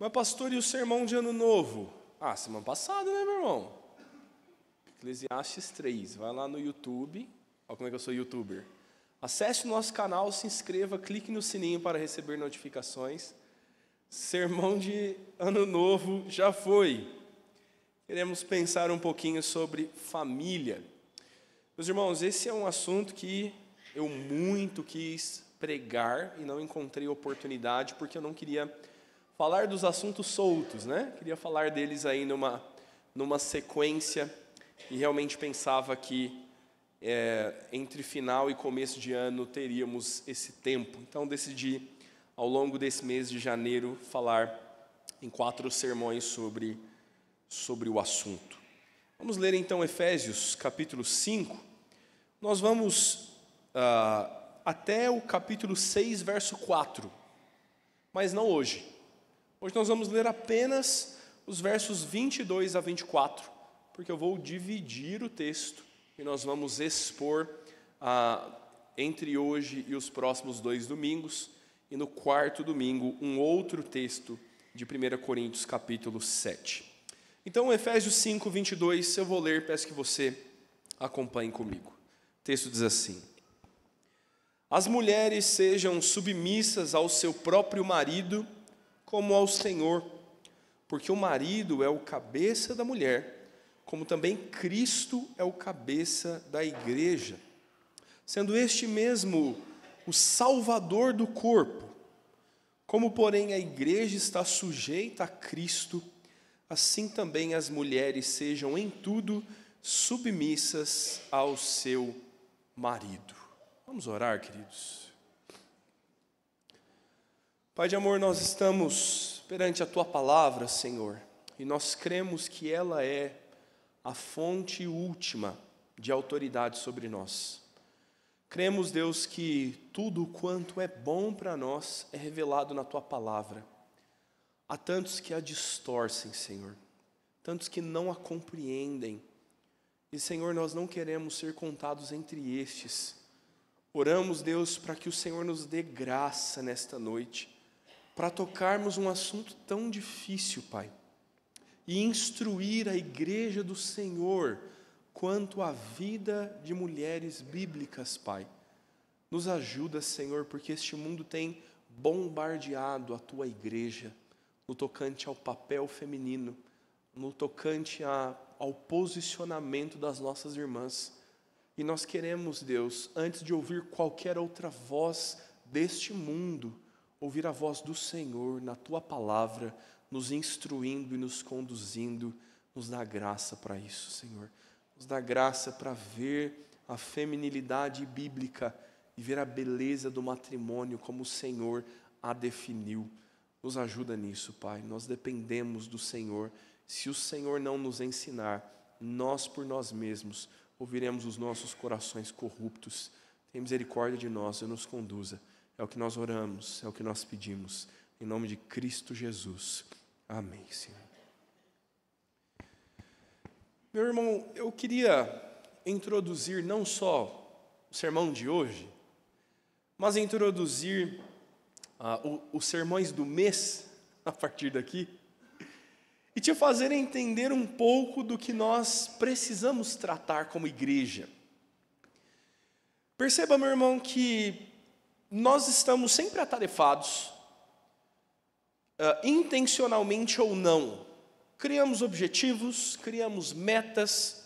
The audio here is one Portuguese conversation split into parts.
Mas pastor, e o sermão de ano novo? Semana passada, né, meu irmão? Eclesiastes 3, vai lá no YouTube, olha como é que eu sou youtuber. Acesse o nosso canal, se inscreva, clique no sininho para receber notificações. Sermão de ano novo já foi. Queremos pensar um pouquinho sobre família. Meus irmãos, esse é um assunto que eu muito quis pregar e não encontrei oportunidade, porque eu não queria falar dos assuntos soltos, né? Queria falar deles aí numa sequência, e realmente pensava que entre final e começo de ano teríamos esse tempo. Então decidi, ao longo desse mês de janeiro, falar em 4 sermões sobre o assunto. Vamos ler então Efésios capítulo 5. Nós vamos até o capítulo 6, verso 4, mas não hoje. Hoje nós vamos ler apenas os versos 22 a 24, porque eu vou dividir o texto e nós vamos expor entre hoje e os próximos 2 domingos, e no 4º domingo um outro texto de 1 Coríntios capítulo 7. Então Efésios 5, 22, eu vou ler, peço que você acompanhe comigo. O texto diz assim: As mulheres sejam submissas ao seu próprio marido, como ao Senhor, porque o marido é o cabeça da mulher, como também Cristo é o cabeça da igreja, sendo este mesmo o Salvador do corpo. Como, porém, a igreja está sujeita a Cristo, assim também as mulheres sejam em tudo submissas ao seu marido. Vamos orar, queridos. Pai de amor, nós estamos perante a Tua palavra, Senhor, e nós cremos que ela é a fonte última de autoridade sobre nós. Cremos, Deus, que tudo quanto é bom para nós é revelado na Tua palavra. Há tantos que a distorcem, Senhor, tantos que não a compreendem, e, Senhor, nós não queremos ser contados entre estes. Oramos, Deus, para que o Senhor nos dê graça nesta noite, para tocarmos um assunto tão difícil, Pai, e instruir a igreja do Senhor quanto à vida de mulheres bíblicas, Pai. Nos ajuda, Senhor, porque este mundo tem bombardeado a Tua igreja no tocante ao papel feminino, no tocante ao posicionamento das nossas irmãs. E nós queremos, Deus, antes de ouvir qualquer outra voz deste mundo, ouvir a voz do Senhor na Tua palavra, nos instruindo e nos conduzindo. Nos dá graça para isso, Senhor. Nos dá graça para ver a feminilidade bíblica e ver a beleza do matrimônio como o Senhor a definiu. Nos ajuda nisso, Pai. Nós dependemos do Senhor. Se o Senhor não nos ensinar, nós por nós mesmos ouviremos os nossos corações corruptos. Tenha misericórdia de nós e nos conduza. É o que nós oramos, é o que nós pedimos. Em nome de Cristo Jesus. Amém, Senhor. Meu irmão, eu queria introduzir não só o sermão de hoje, mas introduzir os sermões do mês, a partir daqui, e te fazer entender um pouco do que nós precisamos tratar como igreja. Perceba, meu irmão, que nós estamos sempre atarefados, intencionalmente ou não. Criamos objetivos, criamos metas.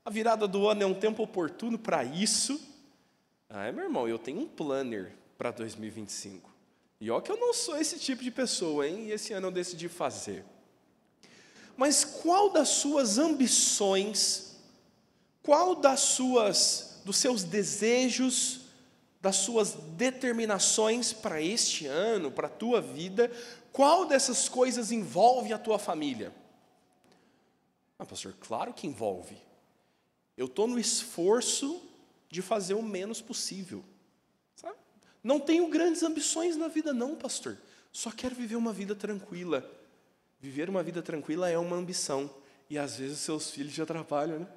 A virada do ano é um tempo oportuno para isso. Meu irmão, eu tenho um planner para 2025. E olha que eu não sou esse tipo de pessoa, hein? E esse ano eu decidi fazer. Mas qual das suas ambições, qual dos seus desejos, das suas determinações para este ano, para a tua vida, qual dessas coisas envolve a tua família? Pastor, claro que envolve. Eu estou no esforço de fazer o menos possível. Sabe? Não tenho grandes ambições na vida não, pastor. Só quero viver uma vida tranquila. Viver uma vida tranquila é uma ambição. E às vezes os seus filhos te atrapalham, né?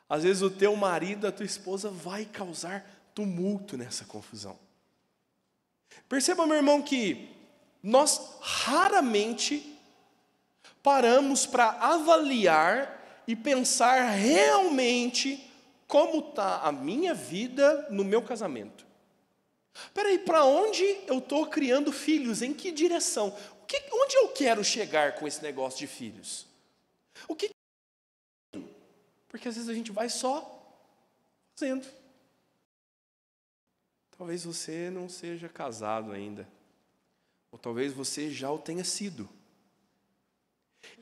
Às vezes o teu marido, a tua esposa vai causar tumulto nessa confusão. Perceba, meu irmão, que nós raramente paramos para avaliar e pensar realmente como está a minha vida no meu casamento. Espera aí, para onde eu estou criando filhos? Em que direção? Onde eu quero chegar com esse negócio de filhos? Porque às vezes a gente vai só fazendo. Talvez você não seja casado ainda. Ou talvez você já o tenha sido.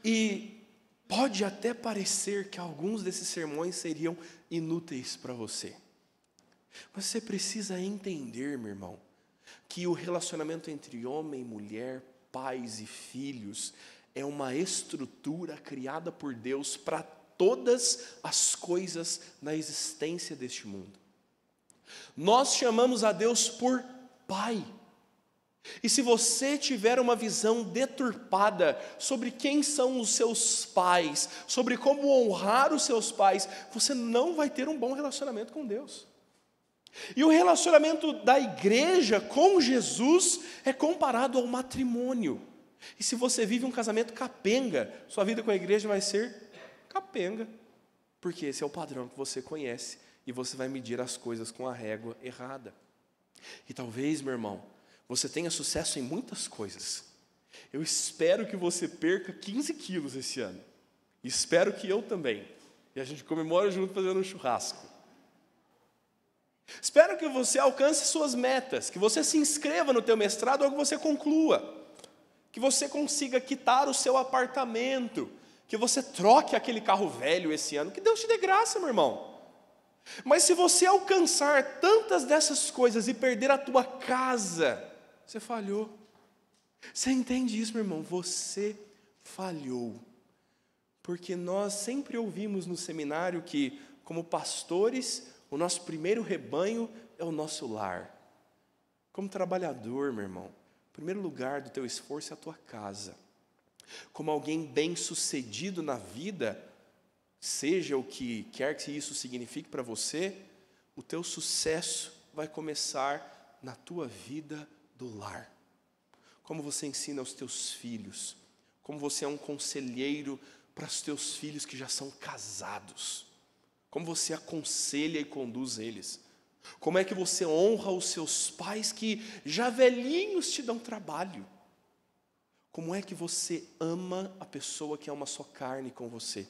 E pode até parecer que alguns desses sermões seriam inúteis para você. Mas você precisa entender, meu irmão, que o relacionamento entre homem e mulher, pais e filhos, é uma estrutura criada por Deus para todas as coisas na existência deste mundo. Nós chamamos a Deus por Pai. E se você tiver uma visão deturpada sobre quem são os seus pais, sobre como honrar os seus pais, você não vai ter um bom relacionamento com Deus. E o relacionamento da igreja com Jesus é comparado ao matrimônio. E se você vive um casamento capenga, sua vida com a igreja vai ser capenga, porque esse é o padrão que você conhece e você vai medir as coisas com a régua errada. E talvez, meu irmão, você tenha sucesso em muitas coisas. Eu espero que você perca 15 quilos esse ano. Espero que eu também. E a gente comemora junto fazendo um churrasco. Espero que você alcance suas metas, que você se inscreva no teu mestrado ou que você conclua. Que você consiga quitar o seu apartamento, que você troque aquele carro velho esse ano, que Deus te dê graça, meu irmão. Mas se você alcançar tantas dessas coisas e perder a tua casa, você falhou. Você entende isso, meu irmão? Você falhou. Porque nós sempre ouvimos no seminário que, como pastores, o nosso primeiro rebanho é o nosso lar. Como trabalhador, meu irmão, o primeiro lugar do teu esforço é a tua casa. Como alguém bem-sucedido na vida, seja o que quer que isso signifique para você, o teu sucesso vai começar na tua vida do lar. Como você ensina aos teus filhos, como você é um conselheiro para os teus filhos que já são casados, como você aconselha e conduz eles, como é que você honra os seus pais que já velhinhos te dão trabalho, como é que você ama a pessoa que é uma só carne com você.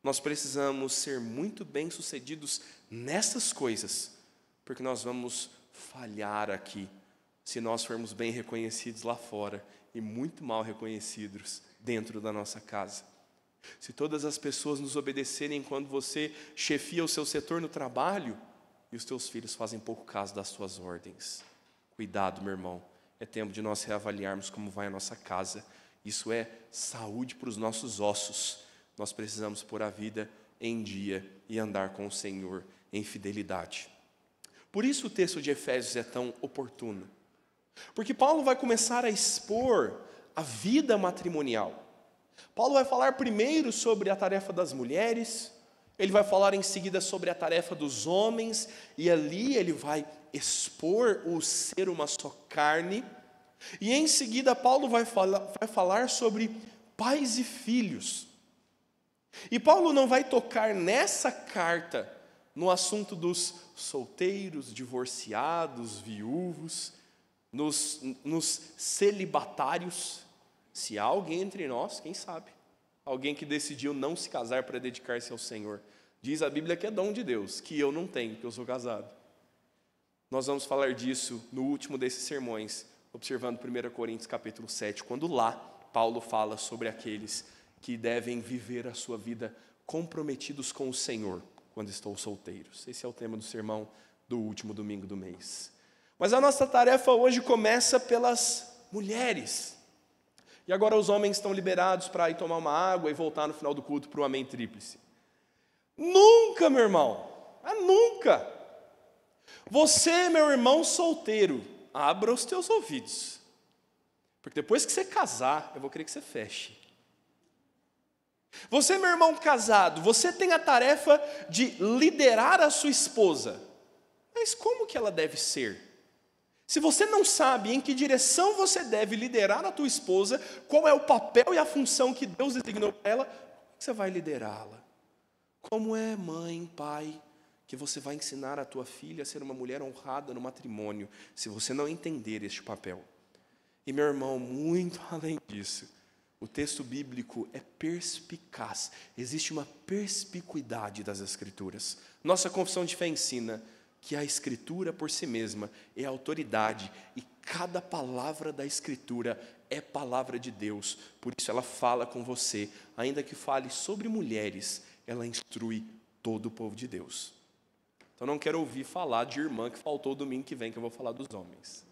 Nós precisamos ser muito bem-sucedidos nessas coisas, porque nós vamos falhar aqui, se nós formos bem reconhecidos lá fora e muito mal reconhecidos dentro da nossa casa. Se todas as pessoas nos obedecerem quando você chefia o seu setor no trabalho e os teus filhos fazem pouco caso das suas ordens. Cuidado, meu irmão, é tempo de nós reavaliarmos como vai a nossa casa. Isso é saúde para os nossos ossos. Nós precisamos pôr a vida em dia e andar com o Senhor em fidelidade. Por isso o texto de Efésios é tão oportuno. Porque Paulo vai começar a expor a vida matrimonial. Paulo vai falar primeiro sobre a tarefa das mulheres, ele vai falar em seguida sobre a tarefa dos homens, e ali ele vai expor o ser uma só carne, e em seguida Paulo vai falar sobre pais e filhos. E Paulo não vai tocar nessa carta no assunto dos solteiros, divorciados, viúvos, nos celibatários. Se há alguém entre nós, quem sabe, alguém que decidiu não se casar para dedicar-se ao Senhor. Diz a Bíblia que é dom de Deus, que eu não tenho, que eu sou casado. Nós vamos falar disso no último desses sermões, observando 1 Coríntios capítulo 7, quando lá Paulo fala sobre aqueles que devem viver a sua vida comprometidos com o Senhor, quando estão solteiros. Esse é o tema do sermão do último domingo do mês. Mas a nossa tarefa hoje começa pelas mulheres. E agora os homens estão liberados para ir tomar uma água e voltar no final do culto para o amém tríplice. Nunca, meu irmão, nunca. Você, meu irmão solteiro, abra os teus ouvidos. Porque depois que você casar, eu vou querer que você feche. Você, meu irmão casado, você tem a tarefa de liderar a sua esposa. Mas como que ela deve ser? Se você não sabe em que direção você deve liderar a tua esposa, qual é o papel e a função que Deus designou para ela, como você vai liderá-la? Como é, mãe, pai, que você vai ensinar a tua filha a ser uma mulher honrada no matrimônio, se você não entender este papel? E meu irmão, muito além disso, o texto bíblico é perspicaz. Existe uma perspicuidade das Escrituras. Nossa confissão de fé ensina que a Escritura por si mesma é autoridade e cada palavra da Escritura é palavra de Deus. Por isso ela fala com você, ainda que fale sobre mulheres, ela instrui todo o povo de Deus. Então não quero ouvir falar de irmã que faltou domingo que vem, que eu vou falar dos homens.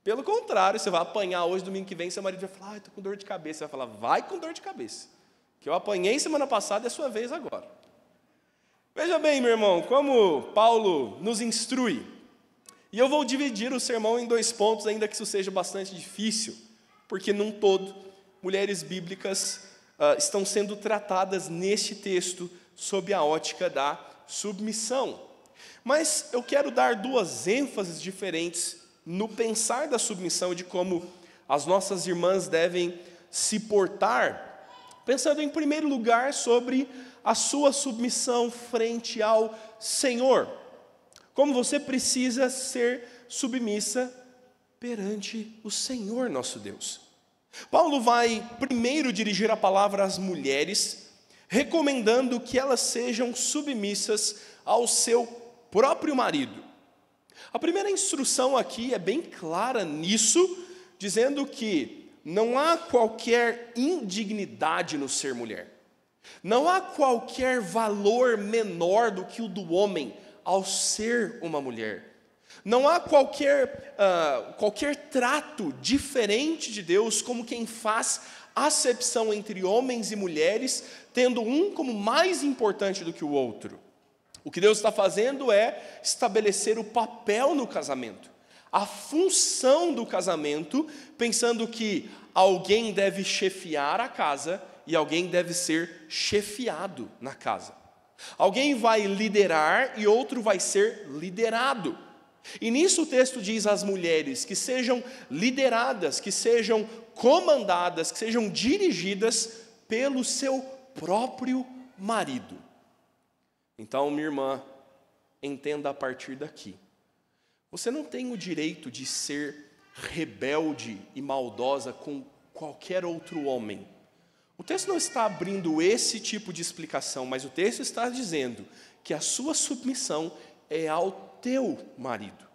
Pelo contrário, você vai apanhar hoje, domingo que vem, seu marido vai falar, estou com dor de cabeça. Você vai falar, vai com dor de cabeça, que eu apanhei semana passada e é sua vez agora. Veja bem, meu irmão, como Paulo nos instrui. E eu vou dividir o sermão em 2 pontos, ainda que isso seja bastante difícil, porque num todo, mulheres bíblicas estão sendo tratadas neste texto sob a ótica da submissão. Mas eu quero dar 2 ênfases diferentes no pensar da submissão e de como as nossas irmãs devem se portar, pensando em primeiro lugar sobre a sua submissão frente ao Senhor. Como você precisa ser submissa perante o Senhor nosso Deus. Paulo vai primeiro dirigir a palavra às mulheres, recomendando que elas sejam submissas ao seu próprio marido. A primeira instrução aqui é bem clara nisso, dizendo que não há qualquer indignidade no ser mulher. Não há qualquer valor menor do que o do homem ao ser uma mulher. Não há qualquer trato diferente de Deus, como quem faz acepção entre homens e mulheres, tendo um como mais importante do que o outro. O que Deus está fazendo é estabelecer o papel no casamento, a função do casamento, pensando que alguém deve chefiar a casa e alguém deve ser chefiado na casa. Alguém vai liderar e outro vai ser liderado. E nisso o texto diz às mulheres que sejam lideradas, que sejam comandadas, que sejam dirigidas pelo seu próprio marido. Então, minha irmã, entenda a partir daqui. Você não tem o direito de ser rebelde e maldosa com qualquer outro homem. O texto não está abrindo esse tipo de explicação, mas o texto está dizendo que a sua submissão é ao teu marido.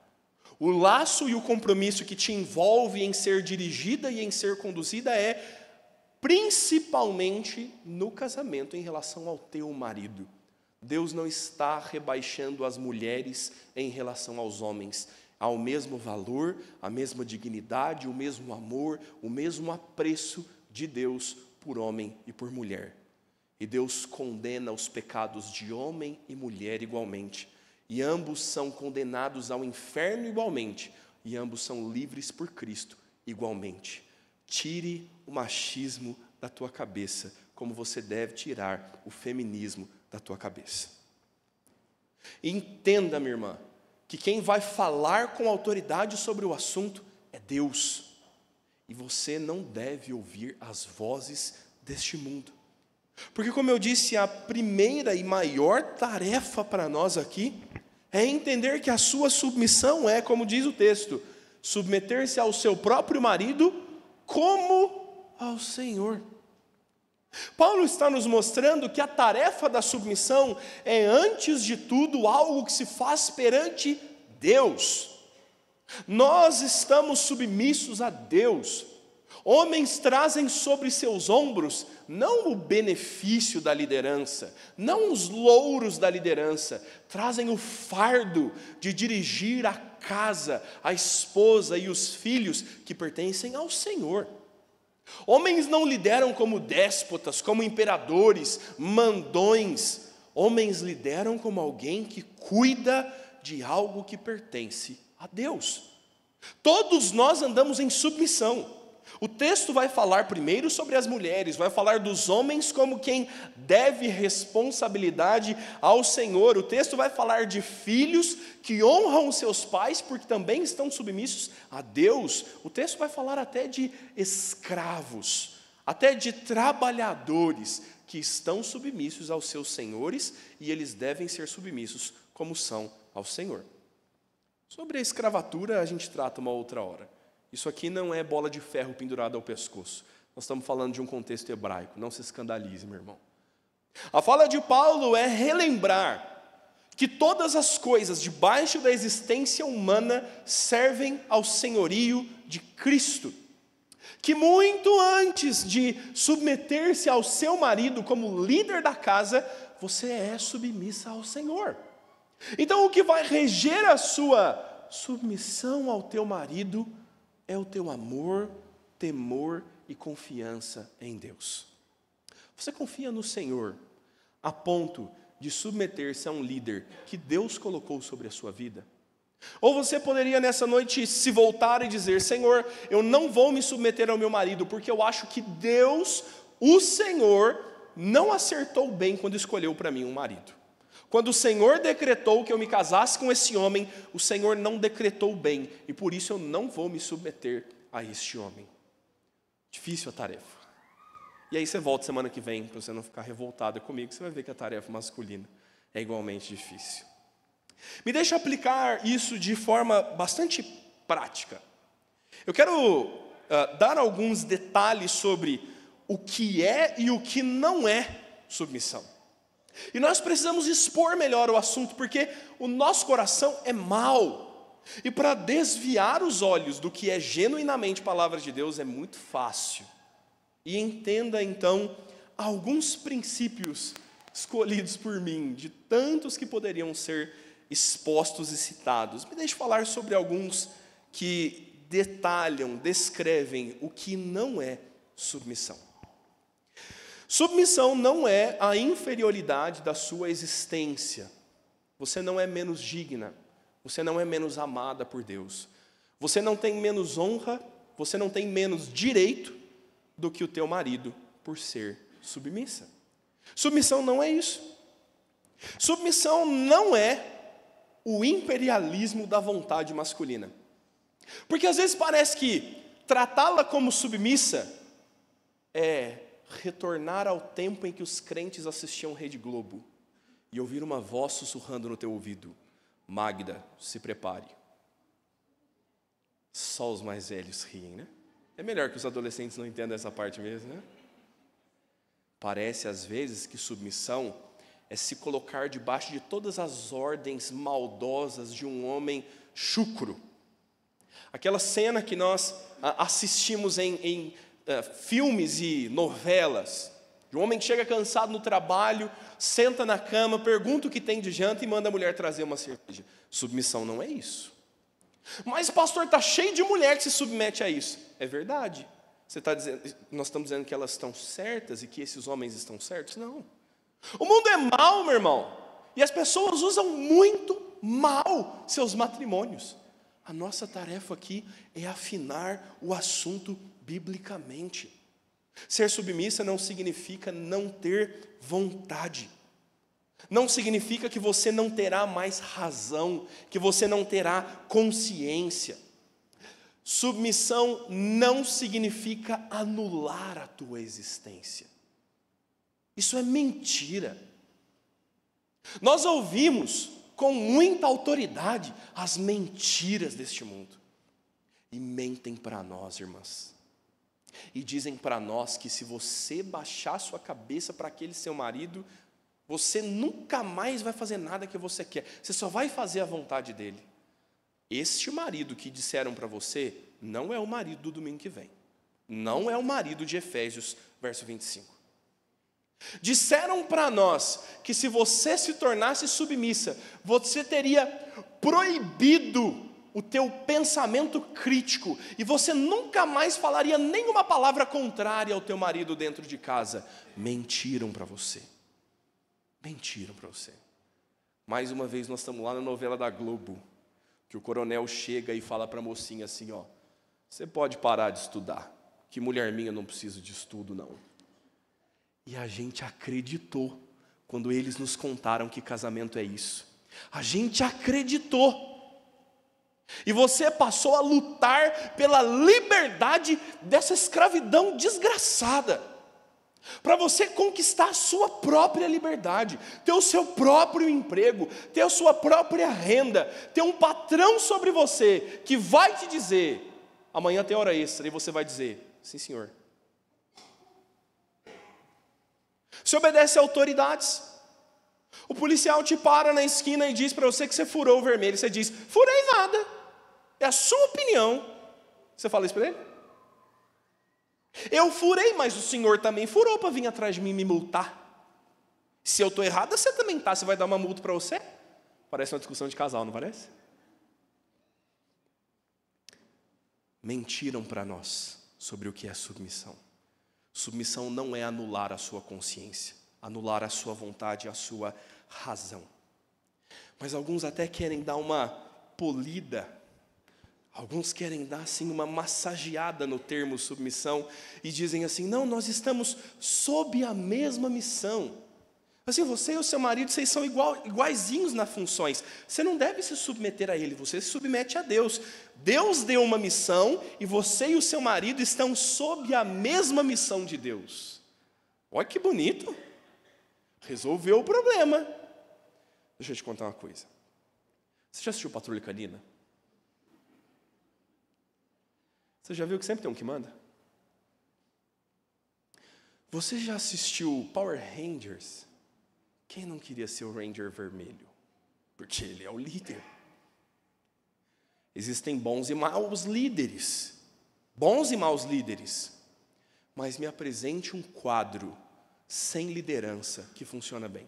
O laço e o compromisso que te envolve em ser dirigida e em ser conduzida é principalmente no casamento em relação ao teu marido. Deus não está rebaixando as mulheres em relação aos homens. Há o mesmo valor, a mesma dignidade, o mesmo amor, o mesmo apreço de Deus por homem e por mulher. E Deus condena os pecados de homem e mulher igualmente. E ambos são condenados ao inferno igualmente. E ambos são livres por Cristo igualmente. Tire o machismo da tua cabeça, como você deve tirar o feminismo da tua cabeça. E entenda, minha irmã, que quem vai falar com autoridade sobre o assunto é Deus. E você não deve ouvir as vozes deste mundo. Porque, como eu disse, a primeira e maior tarefa para nós aqui é entender que a sua submissão é, como diz o texto, submeter-se ao seu próprio marido como ao Senhor. Paulo está nos mostrando que a tarefa da submissão é, antes de tudo, algo que se faz perante Deus. Nós estamos submissos a Deus. Homens trazem sobre seus ombros não o benefício da liderança, não os louros da liderança, trazem o fardo de dirigir a casa, a esposa e os filhos que pertencem ao Senhor. Homens não lideram como déspotas, como imperadores, mandões. Homens lideram como alguém que cuida de algo que pertence a Deus. Todos nós andamos em submissão. O texto vai falar primeiro sobre as mulheres, vai falar dos homens como quem deve responsabilidade ao Senhor. O texto vai falar de filhos que honram seus pais porque também estão submissos a Deus. O texto vai falar até de escravos, até de trabalhadores que estão submissos aos seus senhores e eles devem ser submissos como são ao Senhor. Sobre a escravatura a gente trata uma outra hora. Isso aqui não é bola de ferro pendurada ao pescoço. Nós estamos falando de um contexto hebraico. Não se escandalize, meu irmão. A fala de Paulo é relembrar que todas as coisas debaixo da existência humana servem ao senhorio de Cristo. Que muito antes de submeter-se ao seu marido como líder da casa, você é submissa ao Senhor. Então o que vai reger a sua submissão ao teu marido é o teu amor, temor e confiança em Deus. Você confia no Senhor a ponto de submeter-se a um líder que Deus colocou sobre a sua vida? Ou você poderia nessa noite se voltar e dizer: Senhor, eu não vou me submeter ao meu marido, porque eu acho que Deus, o Senhor, não acertou bem quando escolheu para mim um marido. Quando o Senhor decretou que eu me casasse com esse homem, o Senhor não decretou bem, e por isso eu não vou me submeter a este homem. Difícil a tarefa. E aí você volta semana que vem, para você não ficar revoltada comigo, você vai ver que a tarefa masculina é igualmente difícil. Me deixa aplicar isso de forma bastante prática. Eu quero dar alguns detalhes sobre o que é e o que não é submissão. E nós precisamos expor melhor o assunto, porque o nosso coração é mau. E para desviar os olhos do que é genuinamente palavra de Deus é muito fácil. E entenda então alguns princípios escolhidos por mim, de tantos que poderiam ser expostos e citados. Me deixe falar sobre alguns que detalham, descrevem o que não é submissão. Submissão não é a inferioridade da sua existência. Você não é menos digna, você não é menos amada por Deus. Você não tem menos honra, você não tem menos direito do que o teu marido por ser submissa. Submissão não é isso. Submissão não é o imperialismo da vontade masculina. Porque às vezes parece que tratá-la como submissa é retornar ao tempo em que os crentes assistiam Rede Globo e ouvir uma voz sussurrando no teu ouvido: Magda, se prepare. Só os mais velhos riem, né? É melhor que os adolescentes não entendam essa parte mesmo, né? Parece às vezes que submissão é se colocar debaixo de todas as ordens maldosas de um homem chucro. Aquela cena que nós assistimos em filmes e novelas, de um homem que chega cansado no trabalho, senta na cama, pergunta o que tem de janta e manda a mulher trazer uma cerveja. Submissão não é isso. Mas pastor, está cheio de mulher que se submete a isso. É verdade. Você está dizendo, nós estamos dizendo que elas estão certas e que esses homens estão certos? Não. O mundo é mau, meu irmão, e as pessoas usam muito mal seus matrimônios. A nossa tarefa aqui é afinar o assunto biblicamente. Ser submissa não significa não ter vontade. Não significa que você não terá mais razão, que você não terá consciência. Submissão não significa anular a tua existência. Isso é mentira. Nós ouvimos com muita autoridade as mentiras deste mundo. E mentem para nós, irmãs. E dizem para nós que se você baixar sua cabeça para aquele seu marido, você nunca mais vai fazer nada que você quer. Você só vai fazer a vontade dele. Este marido que disseram para você não é o marido do domingo que vem. Não é o marido de Efésios, verso 25. Disseram para nós que se você se tornasse submissa, você teria proibido o teu pensamento crítico e você nunca mais falaria nenhuma palavra contrária ao teu marido dentro de casa. Mentiram para você. Mentiram para você. Mais uma vez nós estamos lá na novela da Globo, que o coronel chega e fala para a mocinha assim, ó, você pode parar de estudar, que mulher minha, eu não preciso de estudo, não. E a gente acreditou quando eles nos contaram que casamento é isso. A gente acreditou. E você passou a lutar pela liberdade dessa escravidão desgraçada. Para você conquistar a sua própria liberdade, ter o seu próprio emprego, ter a sua própria renda, ter um patrão sobre você que vai te dizer, amanhã tem hora extra, e você vai dizer, sim senhor. Você obedece a autoridades. O policial te para na esquina e diz para você que você furou o vermelho. Você diz, furei nada. É a sua opinião. Você fala isso para ele? Eu furei, mas o senhor também furou para vir atrás de mim me multar. Se eu estou errada, você também está. Você vai dar uma multa para você? Parece uma discussão de casal, não parece? Mentiram para nós sobre o que é submissão. Submissão não é anular a sua consciência, anular a sua vontade, a sua razão. Mas alguns até querem dar uma polida, alguns querem dar assim uma massageada no termo submissão e dizem assim, não, nós estamos sob a mesma missão. Assim, você e o seu marido, vocês são iguaizinhos nas funções. Você não deve se submeter a ele, você se submete a Deus. Deus deu uma missão e você e o seu marido estão sob a mesma missão de Deus. Olha que bonito. Resolveu o problema. Deixa eu te contar uma coisa. Você já assistiu Patrulha Canina? Você já viu que sempre tem um que manda? Você já assistiu Power Rangers? Quem não queria ser o Ranger vermelho? Porque ele é o líder. Existem bons e maus líderes. Bons e maus líderes. Mas me apresente um quadro sem liderança que funciona bem.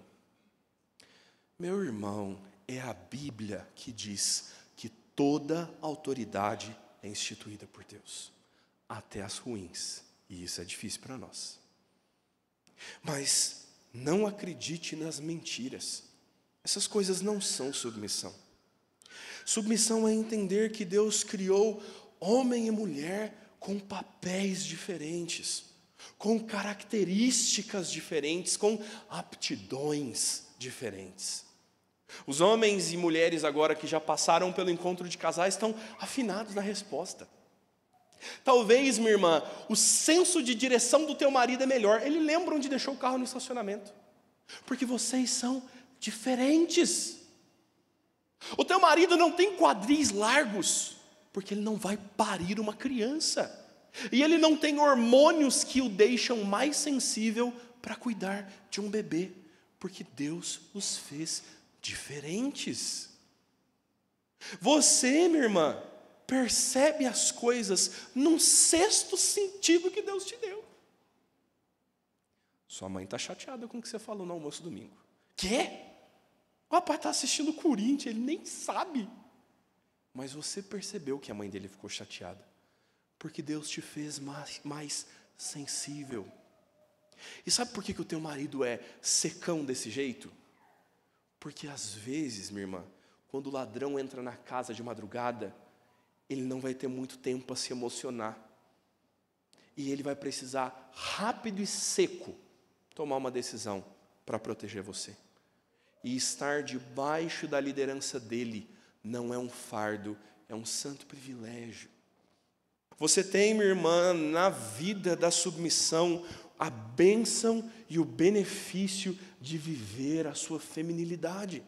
Meu irmão, é a Bíblia que diz que toda autoridade é instituída por Deus. Até as ruins. E isso é difícil para nós. Mas não acredite nas mentiras. Essas coisas não são submissão. Submissão é entender que Deus criou homem e mulher com papéis diferentes, com características diferentes, com aptidões diferentes. Os homens e mulheres agora que já passaram pelo encontro de casais estão afinados na resposta. Talvez, minha irmã, o senso de direção do teu marido é melhor. Ele lembra onde deixou o carro no estacionamento. Porque vocês são diferentes. O teu marido não tem quadris largos, porque ele não vai parir uma criança. E ele não tem hormônios que o deixam mais sensível para cuidar de um bebê. Porque Deus os fez diferentes. Você, minha irmã, percebe as coisas num sexto sentido que Deus te deu. Sua mãe está chateada com o que você falou no almoço domingo. Quê? O papai está assistindo o Corinthians, ele nem sabe. Mas você percebeu que a mãe dele ficou chateada. Porque Deus te fez mais sensível. E sabe por que o teu marido é secão desse jeito? Porque às vezes, minha irmã, quando o ladrão entra na casa de madrugada, ele não vai ter muito tempo para se emocionar. E ele vai precisar, rápido e seco, tomar uma decisão para proteger você. E estar debaixo da liderança dele não é um fardo, é um santo privilégio. Você tem, minha irmã, na vida da submissão, a bênção e o benefício de viver a sua feminilidade.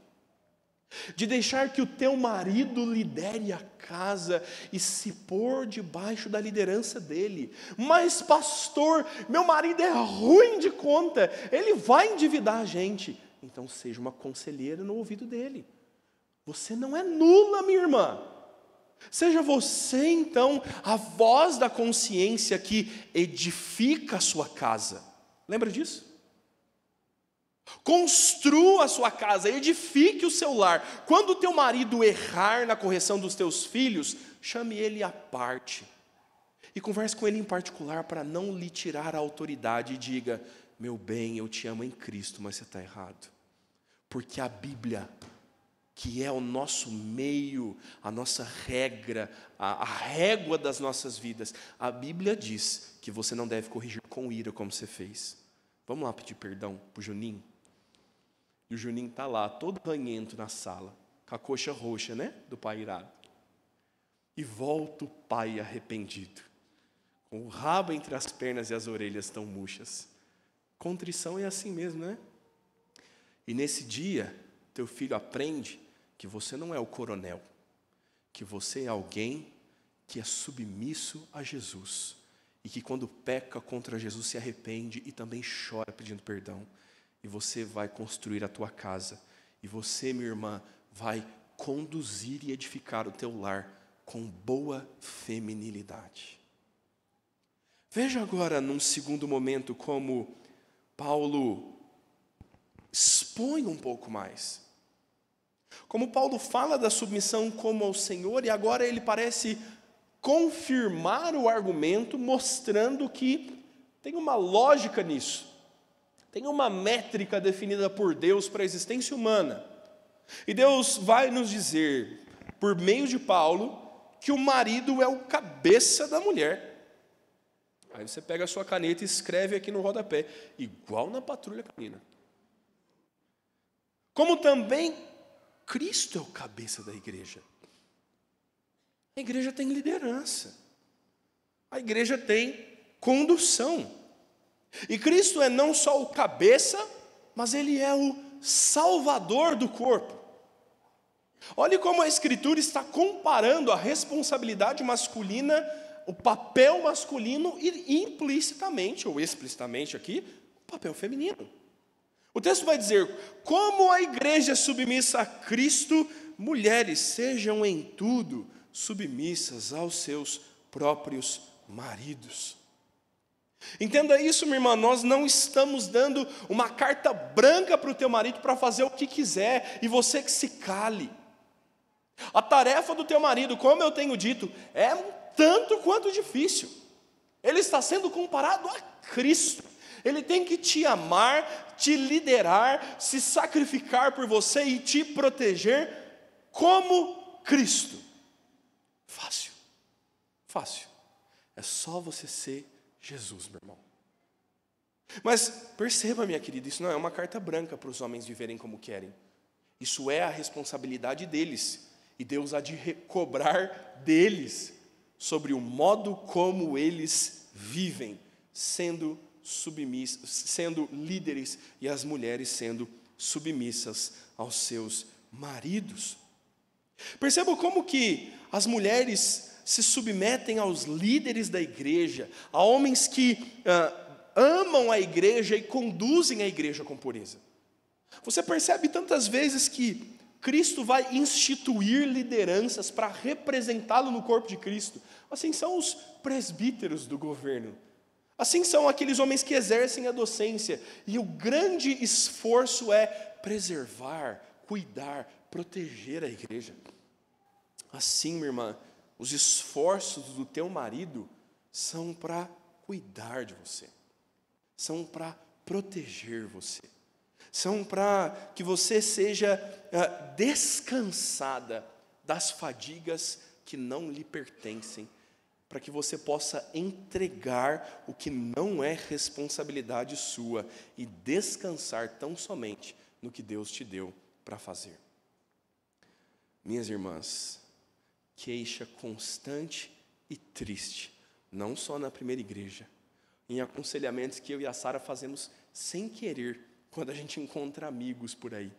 De deixar que o teu marido lidere a casa e se pôr debaixo da liderança dele. Mas pastor, meu marido é ruim de conta, ele vai endividar a gente. Então seja uma conselheira no ouvido dele. Você não é nula, minha irmã. Seja você então a voz da consciência que edifica a sua casa. Lembra disso? Construa a sua casa, edifique o seu lar. Quando o teu marido errar na correção dos teus filhos, chame ele à parte. E converse com ele em particular para não lhe tirar a autoridade e diga, meu bem, eu te amo em Cristo, mas você está errado. Porque a Bíblia que é o nosso meio, a nossa regra, a régua das nossas vidas. A Bíblia diz que você não deve corrigir com ira como você fez. Vamos lá pedir perdão para o Juninho? E o Juninho está lá, todo ranhento na sala, com a coxa roxa, né? Do pai irado. E volta o pai arrependido, com o rabo entre as pernas e as orelhas tão murchas. Contrição é assim mesmo, né? E nesse dia, teu filho aprende que você não é o coronel, que você é alguém que é submisso a Jesus, e que quando peca contra Jesus se arrepende e também chora pedindo perdão. E você vai construir a tua casa, e você, minha irmã, vai conduzir e edificar o teu lar com boa feminilidade. Veja agora, num segundo momento, como Paulo expõe um pouco mais. Como Paulo fala da submissão como ao Senhor, e agora ele parece confirmar o argumento, mostrando que tem uma lógica nisso. Tem uma métrica definida por Deus para a existência humana. E Deus vai nos dizer, por meio de Paulo, que o marido é o cabeça da mulher. Aí você pega a sua caneta e escreve aqui no rodapé, igual na patrulha canina. Como também Cristo é o cabeça da igreja. A igreja tem liderança. A igreja tem condução. E Cristo é não só o cabeça, mas Ele é o salvador do corpo. Olhe como a Escritura está comparando a responsabilidade masculina, o papel masculino e implicitamente, ou explicitamente aqui, o papel feminino. O texto vai dizer, como a igreja é submissa a Cristo, mulheres sejam em tudo submissas aos seus próprios maridos. Entenda isso, minha irmã, nós não estamos dando uma carta branca para o teu marido para fazer o que quiser, e você que se cale. A tarefa do teu marido, como eu tenho dito, é um tanto quanto difícil. Ele está sendo comparado a Cristo. Ele tem que te amar, te liderar, se sacrificar por você e te proteger como Cristo. Fácil, fácil. É só você ser Jesus, meu irmão. Mas perceba, minha querida, isso não é uma carta branca para os homens viverem como querem. Isso é a responsabilidade deles. E Deus há de cobrar deles sobre o modo como eles vivem, sendo submissos, sendo líderes, e as mulheres sendo submissas aos seus maridos. Perceba como que as mulheres se submetem aos líderes da igreja, a homens que amam a igreja e conduzem a igreja com pureza. Você percebe tantas vezes que Cristo vai instituir lideranças para representá-lo no corpo de Cristo. Assim são os presbíteros do governo. Assim são aqueles homens que exercem a docência. E o grande esforço é preservar, cuidar, proteger a igreja. Assim, minha irmã, os esforços do teu marido são para cuidar de você. São para proteger você. São para que você seja descansada das fadigas que não lhe pertencem, para que você possa entregar o que não é responsabilidade sua e descansar tão somente no que Deus te deu para fazer. Minhas irmãs, queixa constante e triste, não só na primeira igreja, em aconselhamentos que eu e a Sara fazemos sem querer, quando a gente encontra amigos por aí.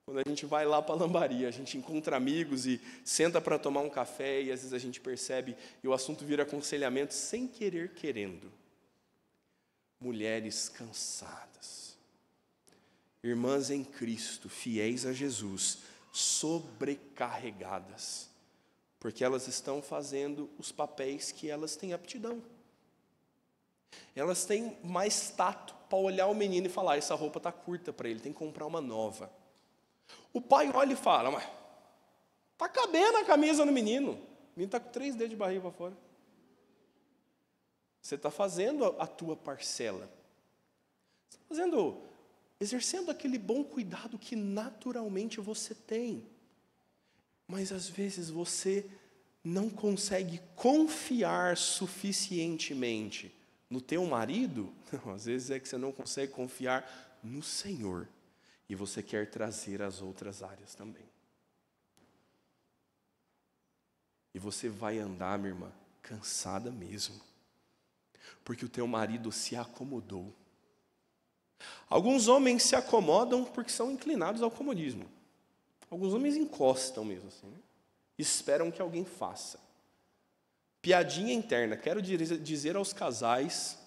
Quando a gente vai lá para a Lambari, a gente encontra amigos e senta para tomar um café e às vezes a gente percebe e o assunto vira aconselhamento sem querer querendo. Mulheres cansadas, irmãs em Cristo, fiéis a Jesus, sobrecarregadas, porque elas estão fazendo os papéis que elas têm aptidão. Elas têm mais tato para olhar o menino e falar, essa roupa está curta para ele, tem que comprar uma nova. O pai olha e fala, mas está cabendo a camisa no menino. O menino está com 3 dedos de barriga para fora. Você está fazendo a tua parcela. Você está exercendo aquele bom cuidado que naturalmente você tem. Mas às vezes você não consegue confiar suficientemente no teu marido. Não, às vezes é que você não consegue confiar no Senhor. E você quer trazer as outras áreas também. E você vai andar, minha irmã, cansada mesmo. Porque o teu marido se acomodou. Alguns homens se acomodam porque são inclinados ao comodismo. Alguns homens encostam mesmo assim, né? Esperam que alguém faça. Piadinha interna, quero dizer aos casais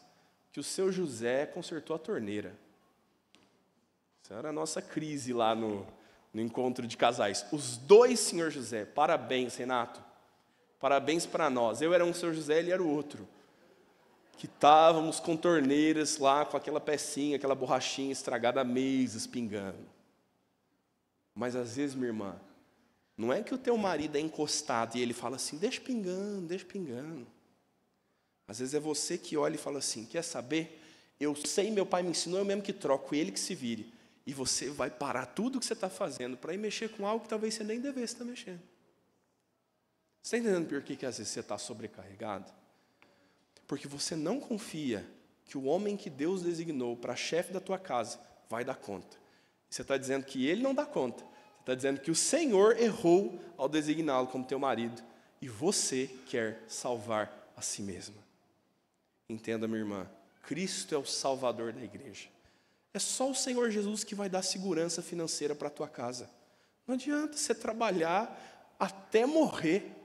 que o seu José consertou a torneira. Essa era a nossa crise lá no encontro de casais. Os dois, senhor José, parabéns, Renato. Parabéns para nós. Eu era um senhor José, ele era o outro. Que estávamos com torneiras lá, com aquela pecinha, aquela borrachinha estragada há meses, pingando. Mas às vezes, minha irmã, não é que o teu marido é encostado e ele fala assim, deixa pingando, deixa pingando. Às vezes é você que olha e fala assim, quer saber? Eu sei, meu pai me ensinou, eu mesmo que troco, ele que se vire. E você vai parar tudo o que você está fazendo para ir mexer com algo que talvez você nem devesse estar mexendo. Você está entendendo por que às vezes você está sobrecarregado? Porque você não confia que o homem que Deus designou para chefe da tua casa vai dar conta. Você está dizendo que ele não dá conta. Você está dizendo que o Senhor errou ao designá-lo como teu marido. E você quer salvar a si mesma. Entenda, minha irmã, Cristo é o Salvador da igreja. É só o Senhor Jesus que vai dar segurança financeira para a tua casa. Não adianta você trabalhar até morrer.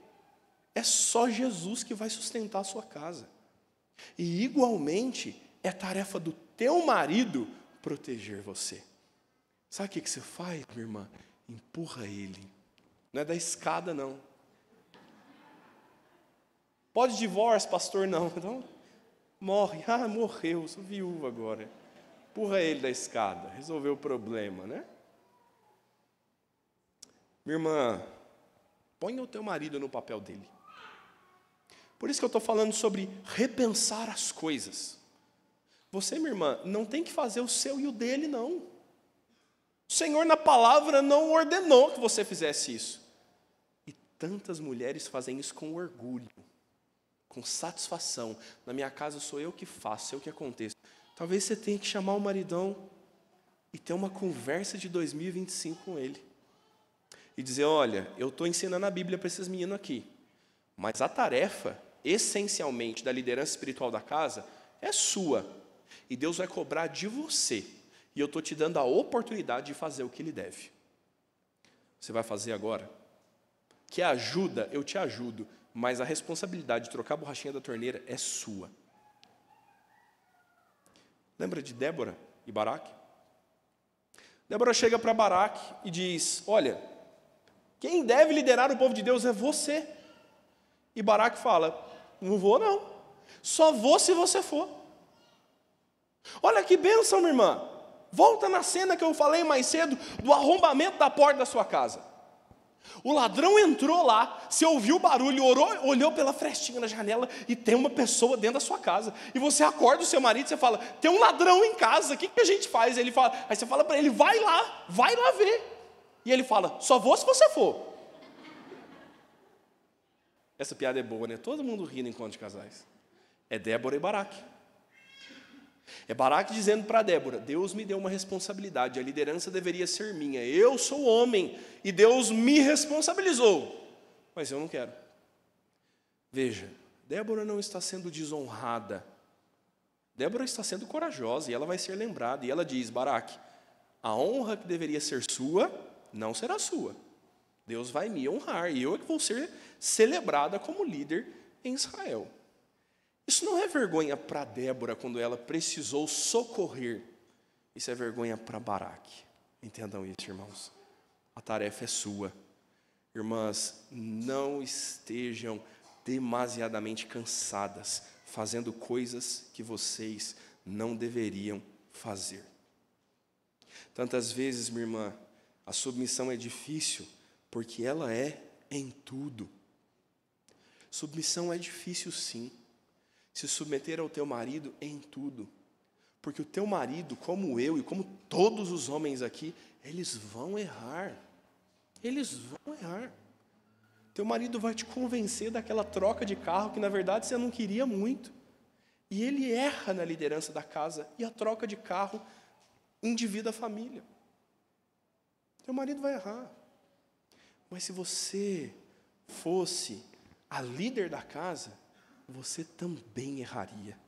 É só Jesus que vai sustentar a sua casa. E igualmente é tarefa do teu marido proteger você. Sabe o que você faz, minha irmã? Empurra ele. Não é da escada, não. Pode divórcio, pastor? Não. Então, morre. Ah, morreu, sou viúva agora. Empurra ele da escada. Resolveu o problema, né? Minha irmã, ponha o teu marido no papel dele. Por isso que eu estou falando sobre repensar as coisas. Você, minha irmã, não tem que fazer o seu e o dele, não. O Senhor na palavra não ordenou que você fizesse isso. E tantas mulheres fazem isso com orgulho, com satisfação. Na minha casa sou eu que faço, eu que aconteço. Talvez você tenha que chamar o maridão e ter uma conversa de 2025 com ele. E dizer, olha, eu estou ensinando a Bíblia para esses meninos aqui. Mas a tarefa, essencialmente, da liderança espiritual da casa é sua. E Deus vai cobrar de você. E eu estou te dando a oportunidade de fazer o que Ele deve. Você vai fazer agora? Que ajuda, eu te ajudo. Mas a responsabilidade de trocar a borrachinha da torneira é sua. Lembra de Débora e Baraque? Débora chega para Baraque e diz, olha, quem deve liderar o povo de Deus é você. E Baraque fala, não vou não, só vou se você for. Olha que bênção, minha irmã. Volta na cena que eu falei mais cedo, do arrombamento da porta da sua casa. O ladrão entrou lá, você ouviu o barulho, olhou pela frestinha na janela e tem uma pessoa dentro da sua casa. E você acorda o seu marido e você fala, tem um ladrão em casa, o que a gente faz? Aí você fala para ele, vai lá ver. E ele fala, só vou se você for. Essa piada é boa, né? Todo mundo ri no encontro de casais. É Débora e Baraque. É Baraque dizendo para Débora, Deus me deu uma responsabilidade, a liderança deveria ser minha. Eu sou homem e Deus me responsabilizou. Mas eu não quero. Veja, Débora não está sendo desonrada. Débora está sendo corajosa e ela vai ser lembrada. E ela diz, Baraque, a honra que deveria ser sua, não será sua. Deus vai me honrar e eu é que vou ser celebrada como líder em Israel. Isso não é vergonha para Débora quando ela precisou socorrer. Isso é vergonha para Baraque. Entendam isso, irmãos. A tarefa é sua. Irmãs, não estejam demasiadamente cansadas fazendo coisas que vocês não deveriam fazer. Tantas vezes, minha irmã, a submissão é difícil porque ela é em tudo. Submissão é difícil, sim. Se submeter ao teu marido em tudo. Porque o teu marido, como eu e como todos os homens aqui, eles vão errar. Eles vão errar. Teu marido vai te convencer daquela troca de carro que na verdade você não queria muito. E ele erra na liderança da casa e a troca de carro endivida a família. Teu marido vai errar. Mas se você fosse a líder da casa, você também erraria.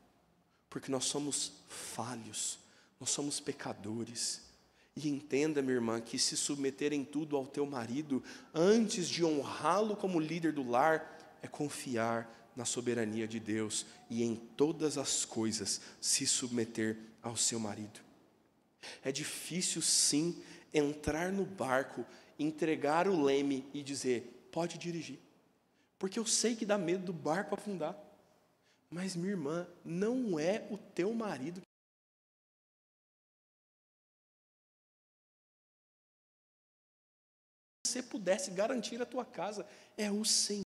Porque nós somos falhos, nós somos pecadores. E entenda, minha irmã, que se submeter em tudo ao teu marido, antes de honrá-lo como líder do lar, é confiar na soberania de Deus e em todas as coisas se submeter ao seu marido. É difícil sim entrar no barco, entregar o leme e dizer, pode dirigir. Porque eu sei que dá medo do barco afundar. Mas minha irmã, não é o teu marido. Se você pudesse garantir a tua casa, é o Senhor.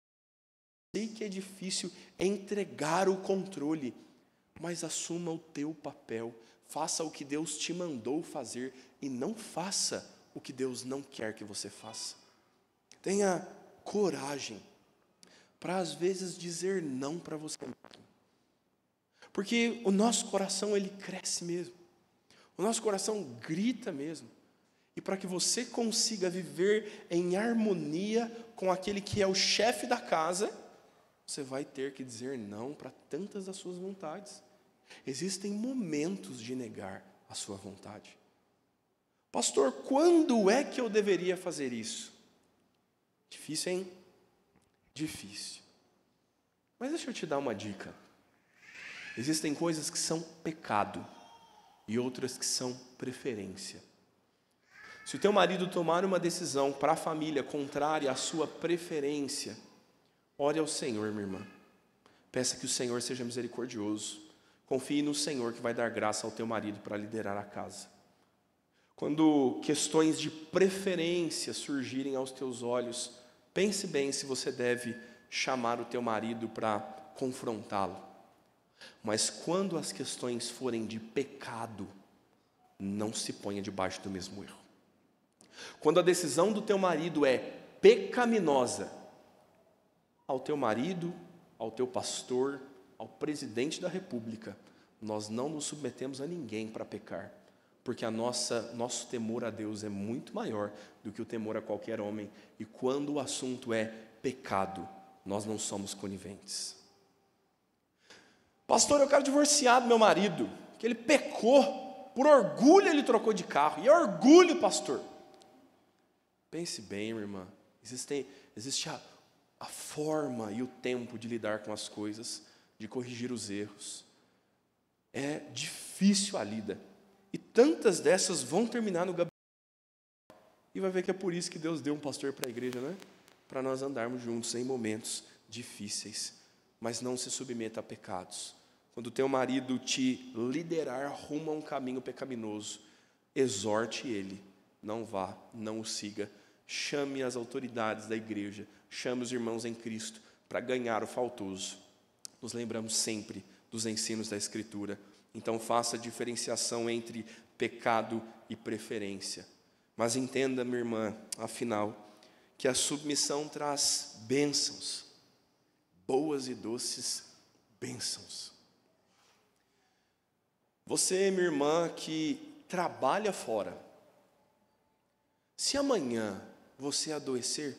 Eu sei que é difícil entregar o controle, mas assuma o teu papel. Faça o que Deus te mandou fazer e não faça o que Deus não quer que você faça. Tenha coragem para às vezes dizer não para você mesmo. Porque o nosso coração, ele cresce mesmo. O nosso coração grita mesmo. E para que você consiga viver em harmonia com aquele que é o chefe da casa, você vai ter que dizer não para tantas das suas vontades. Existem momentos de negar a sua vontade. Pastor, quando é que eu deveria fazer isso? Difícil, hein? Difícil. Mas deixa eu te dar uma dica. Existem coisas que são pecado e outras que são preferência. Se o teu marido tomar uma decisão para a família contrária à sua preferência, ore ao Senhor, minha irmã. Peça que o Senhor seja misericordioso. Confie no Senhor que vai dar graça ao teu marido para liderar a casa. Quando questões de preferência surgirem aos teus olhos, pense bem se você deve chamar o teu marido para confrontá-lo. Mas quando as questões forem de pecado, não se ponha debaixo do mesmo erro. Quando a decisão do teu marido é pecaminosa, ao teu marido, ao teu pastor, ao presidente da república, nós não nos submetemos a ninguém para pecar, porque nosso temor a Deus é muito maior do que o temor a qualquer homem, e quando o assunto é pecado, nós não somos coniventes. Pastor, eu quero divorciar do meu marido, que ele pecou, por orgulho ele trocou de carro, e é orgulho, pastor. Pense bem, minha irmã, existe a forma e o tempo de lidar com as coisas, de corrigir os erros. É difícil a lida, e tantas dessas vão terminar no gabinete, e vai ver que é por isso que Deus deu um pastor para a igreja, né? Para nós andarmos juntos em momentos difíceis, mas não se submeta a pecados. Quando o teu marido te liderar rumo a um caminho pecaminoso, exorte ele, não vá, não o siga, chame as autoridades da igreja, chame os irmãos em Cristo para ganhar o faltoso. Nos lembramos sempre dos ensinos da Escritura, então faça a diferenciação entre pecado e preferência. Mas entenda, minha irmã, afinal, que a submissão traz bênçãos, boas e doces bênçãos. Você, minha irmã, que trabalha fora, se amanhã você adoecer,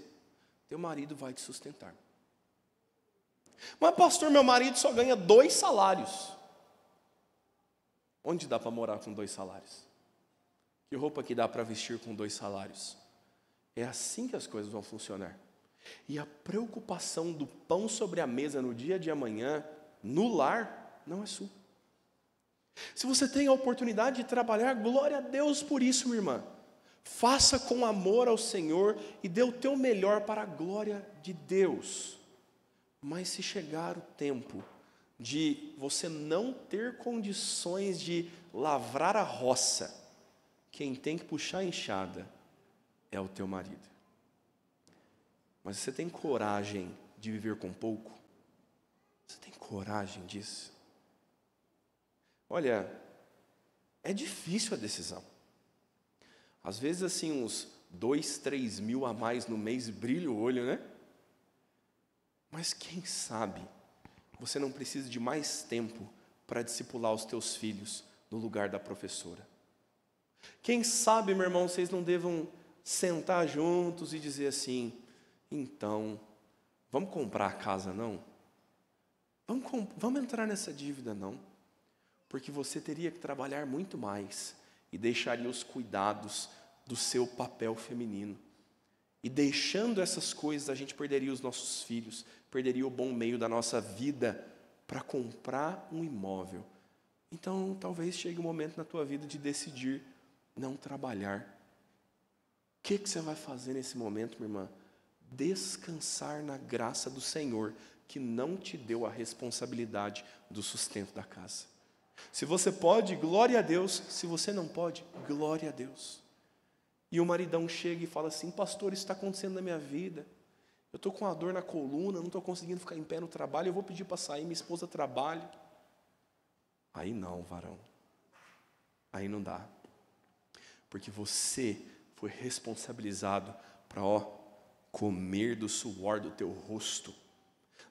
teu marido vai te sustentar. Mas pastor, meu marido só ganha 2 salários. Onde dá para morar com 2 salários? Que roupa que dá para vestir com 2 salários? É assim que as coisas vão funcionar. E a preocupação do pão sobre a mesa no dia de amanhã, no lar, não é sua. Se você tem a oportunidade de trabalhar, glória a Deus por isso, minha irmã. Faça com amor ao Senhor e dê o teu melhor para a glória de Deus. Mas se chegar o tempo de você não ter condições de lavrar a roça, quem tem que puxar a enxada é o teu marido. Mas você tem coragem de viver com pouco? Você tem coragem disso? Olha, é difícil a decisão. Às vezes assim uns 2, 3 mil a mais no mês brilha o olho, né? Mas quem sabe você não precisa de mais tempo para discipular os teus filhos no lugar da professora. Quem sabe, meu irmão, vocês não devam sentar juntos e dizer assim: então, vamos comprar a casa não? Vamos entrar nessa dívida não? Porque você teria que trabalhar muito mais e deixaria os cuidados do seu papel feminino. E deixando essas coisas, a gente perderia os nossos filhos, perderia o bom meio da nossa vida para comprar um imóvel. Então, talvez chegue um momento na tua vida de decidir não trabalhar. O que você vai fazer nesse momento, minha irmã? Descansar na graça do Senhor, que não te deu a responsabilidade do sustento da casa. Se você pode, glória a Deus. Se você não pode, glória a Deus. E o maridão chega e fala assim: pastor, isso está acontecendo na minha vida. Eu estou com uma dor na coluna, não estou conseguindo ficar em pé no trabalho, eu vou pedir para sair, minha esposa trabalha. Aí não, varão. Aí não dá. Porque você foi responsabilizado para, comer do suor do teu rosto,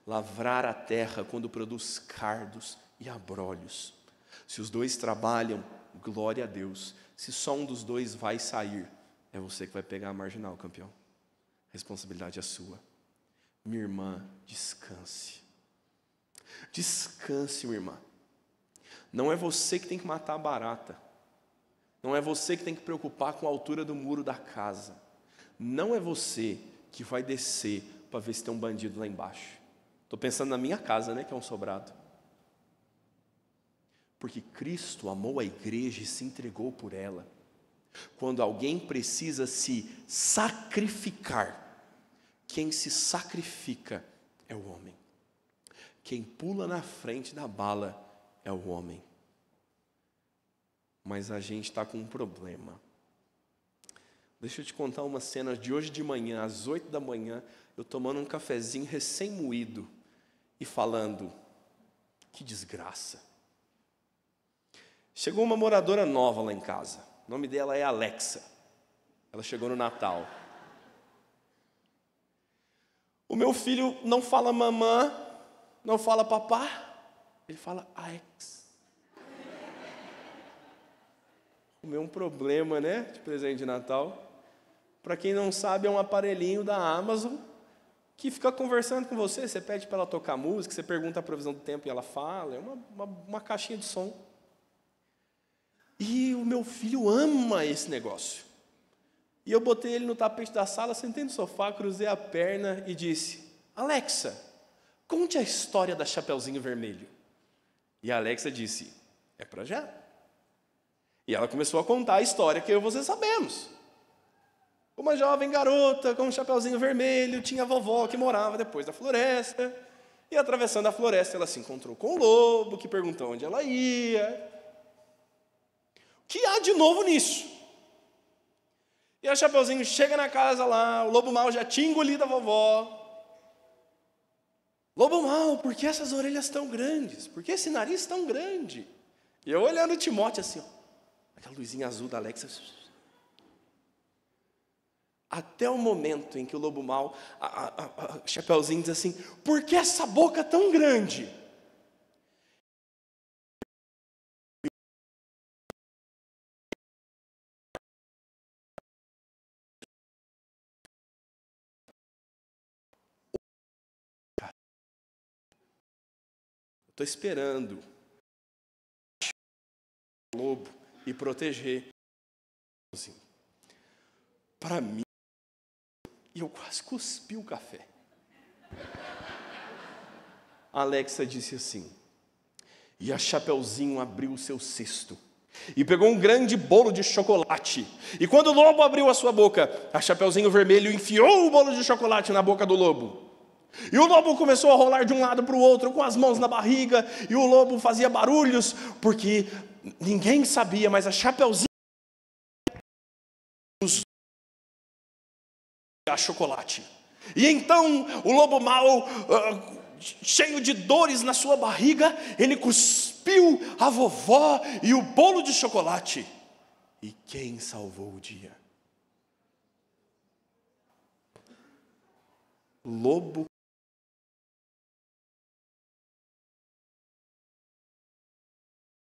lavrar a terra quando produz cardos e abrolhos. Se os dois trabalham, glória a Deus. Se só um dos dois vai sair, é você que vai pegar a marginal, campeão. A responsabilidade é sua. Minha irmã, descanse. Descanse, minha irmã. Não é você que tem que matar a barata. Não é você que tem que preocupar com a altura do muro da casa. Não é você que vai descer para ver se tem um bandido lá embaixo. Estou pensando na minha casa, né, que é um sobrado. Porque Cristo amou a igreja e se entregou por ela. Quando alguém precisa se sacrificar, quem se sacrifica é o homem. Quem pula na frente da bala é o homem. Mas a gente está com um problema. Deixa eu te contar uma cena de hoje de manhã, às 8 da manhã, eu tomando um cafezinho recém-moído e falando: que desgraça. Chegou uma moradora nova lá em casa. O nome dela é Alexa. Ela chegou no Natal. O meu filho não fala mamã, não fala papá, ele fala Alex. O meu é um problema, né, de presente de Natal. Para quem não sabe, é um aparelhinho da Amazon que fica conversando com você. Você pede para ela tocar música, você pergunta a previsão do tempo e ela fala. É uma caixinha de som. E o meu filho ama esse negócio. E eu botei ele no tapete da sala, sentei no sofá, cruzei a perna e disse: Alexa, conte a história da Chapeuzinho Vermelho. E a Alexa disse: é para já. E ela começou a contar a história que eu e você sabemos. Uma jovem garota com um chapeuzinho vermelho tinha a vovó que morava depois da floresta. E atravessando a floresta ela se encontrou com o lobo, que perguntou onde ela ia. O que há de novo nisso? E a Chapeuzinho chega na casa lá, o lobo mau já tinha engolido a vovó. Lobo mau, por que essas orelhas tão grandes? Por que esse nariz tão grande? E eu olhando o Timóteo assim, aquela luzinha azul da Alexa. Até o momento em que o lobo mau, a Chapeuzinho diz assim: por que essa boca tão grande? Estou esperando o lobo e proteger. Assim, para mim, e eu quase cuspi o café. A Alexa disse assim: e a Chapeuzinho abriu o seu cesto e pegou um grande bolo de chocolate. E quando o lobo abriu a sua boca, a Chapeuzinho Vermelho enfiou o bolo de chocolate na boca do lobo. E o lobo começou a rolar de um lado para o outro, com as mãos na barriga, e o lobo fazia barulhos, porque ninguém sabia, mas a Chapeuzinho a chocolate. E então o lobo mau, cheio de dores na sua barriga, ele cuspiu a vovó e o bolo de chocolate. E quem salvou o dia? Lobo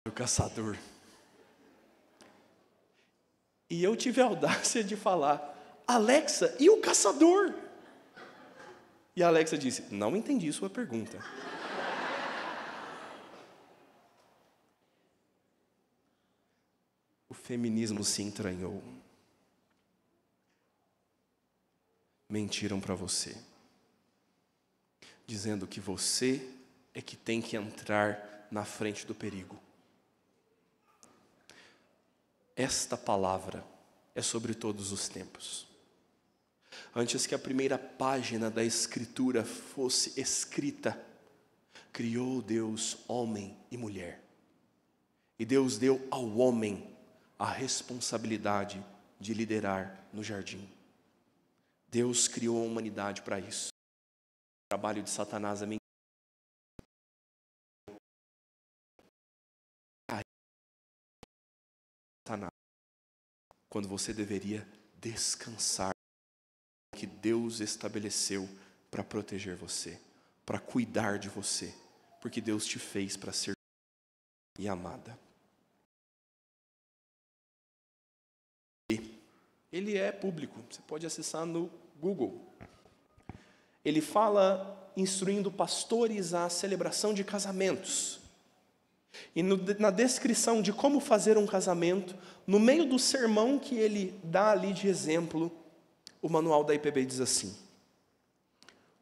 O caçador. E eu tive a audácia de falar: Alexa, e o caçador? E a Alexa disse: não entendi sua pergunta. O feminismo se entranhou. Mentiram para você, dizendo que você é que tem que entrar na frente do perigo. Esta palavra é sobre todos os tempos. Antes que a primeira página da Escritura fosse escrita, criou Deus homem e mulher. E Deus deu ao homem a responsabilidade de liderar no jardim. Deus criou a humanidade para isso. O trabalho de Satanás é Satanás, quando você deveria descansar que Deus estabeleceu para proteger você, para cuidar de você, porque Deus te fez para ser e amada. Ele é público, você pode acessar no Google. Ele fala instruindo pastores à celebração de casamentos. E na descrição de como fazer um casamento, no meio do sermão que ele dá ali de exemplo, o manual da IPB diz assim: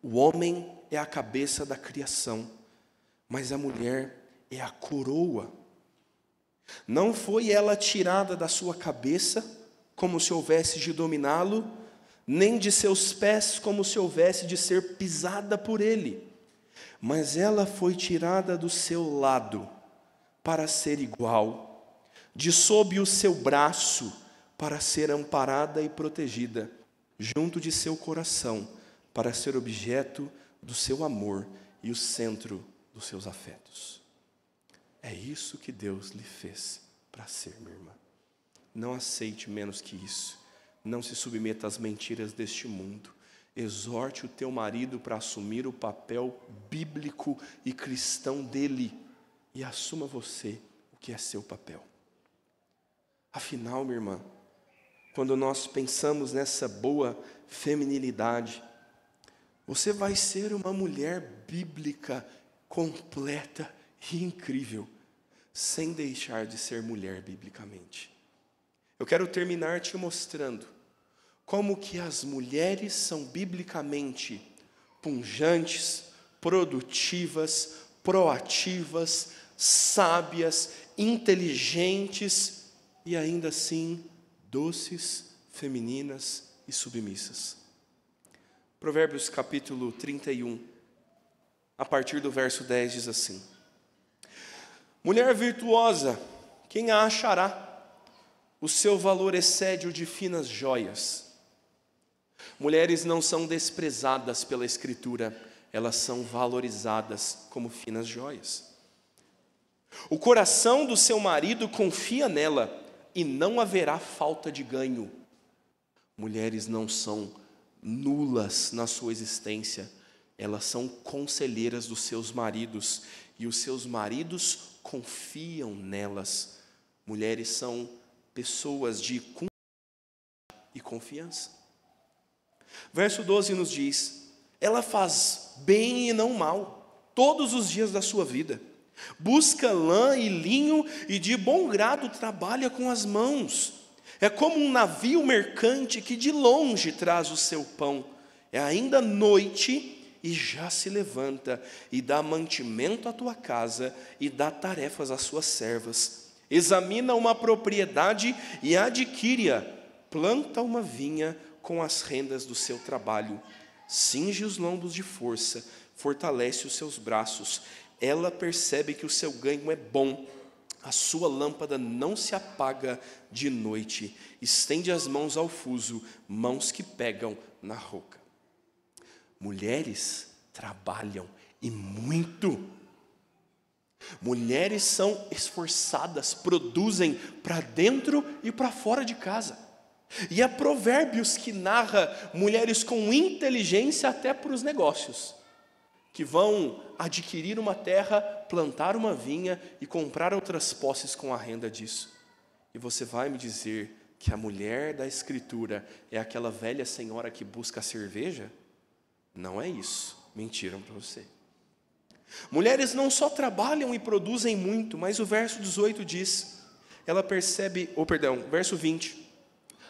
o homem é a cabeça da criação, mas a mulher é a coroa. Não foi ela tirada da sua cabeça, como se houvesse de dominá-lo, nem de seus pés, como se houvesse de ser pisada por ele. Mas ela foi tirada do seu lado, para ser igual, de sob o seu braço, para ser amparada e protegida, junto de seu coração, para ser objeto do seu amor e o centro dos seus afetos. É isso que Deus lhe fez para ser, minha irmã. Não aceite menos que isso. Não se submeta às mentiras deste mundo. Exorte o teu marido para assumir o papel bíblico e cristão dele. E assuma você o que é seu papel. Afinal, minha irmã, quando nós pensamos nessa boa feminilidade, você vai ser uma mulher bíblica, completa e incrível, sem deixar de ser mulher biblicamente. Eu quero terminar te mostrando como que as mulheres são biblicamente punjantes, produtivas, proativas, sábias, inteligentes e ainda assim doces, femininas e submissas. Provérbios capítulo 31, a partir do verso 10 diz assim: mulher virtuosa, quem a achará? O seu valor excede o de finas joias. Mulheres não são desprezadas pela Escritura, elas são valorizadas como finas joias. O coração do seu marido confia nela, e não haverá falta de ganho. Mulheres não são nulas na sua existência, elas são conselheiras dos seus maridos, e os seus maridos confiam nelas. Mulheres são pessoas de e confiança. Verso 12 nos diz: ela faz bem e não mal, todos os dias da sua vida. Busca lã e linho e de bom grado trabalha com as mãos. É como um navio mercante que de longe traz o seu pão. É ainda noite e já se levanta e dá mantimento à tua casa e dá tarefas às suas servas. Examina uma propriedade e adquire-a. Planta uma vinha com as rendas do seu trabalho. Cinge os lombos de força, fortalece os seus braços. Ela percebe que o seu ganho é bom. A sua lâmpada não se apaga de noite. Estende as mãos ao fuso, mãos que pegam na roca. Mulheres trabalham e muito. Mulheres são esforçadas, produzem para dentro e para fora de casa. E há Provérbios que narra mulheres com inteligência até para os negócios. que vão adquirir uma terra, plantar uma vinha e comprar outras posses com a renda disso. E você vai me dizer que a mulher da Escritura é aquela velha senhora que busca cerveja? Não é isso. Mentiram para você. Mulheres não só trabalham e produzem muito, mas o verso 18 diz, verso 20,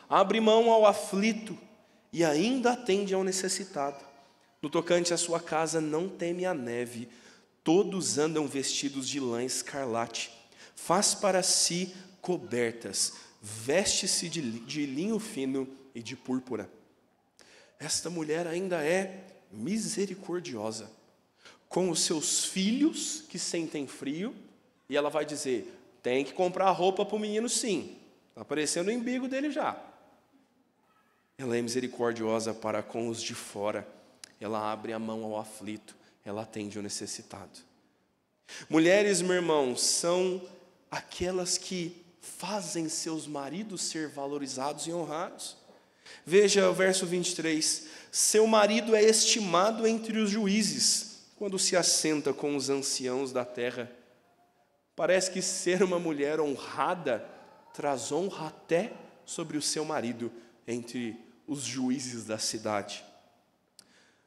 abre mão ao aflito e ainda atende ao necessitado. No tocante à sua casa não teme a neve, todos andam vestidos de lã escarlate, faz para si cobertas, veste-se de linho fino e de púrpura. Esta mulher ainda é misericordiosa com os seus filhos que sentem frio, e ela vai dizer, tem que comprar roupa para o menino sim, está aparecendo o embigo dele já. Ela é misericordiosa para com os de fora, ela abre a mão ao aflito, ela atende o necessitado. Mulheres, meu irmão, são aquelas que fazem seus maridos ser valorizados e honrados. Veja o verso 23, seu marido é estimado entre os juízes, quando se assenta com os anciãos da terra. Parece que ser uma mulher honrada traz honra até sobre o seu marido entre os juízes da cidade.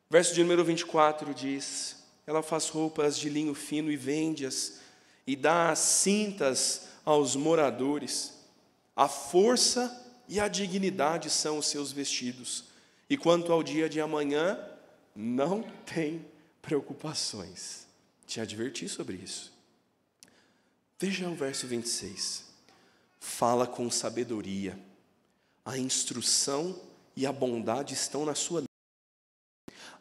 Verso de número 24 diz, ela faz roupas de linho fino e vende-as, e dá as cintas aos moradores. A força e a dignidade são os seus vestidos. E quanto ao dia de amanhã, não tem preocupações. Te adverti sobre isso. Veja o verso 26. Fala com sabedoria. A instrução e a bondade estão na sua língua.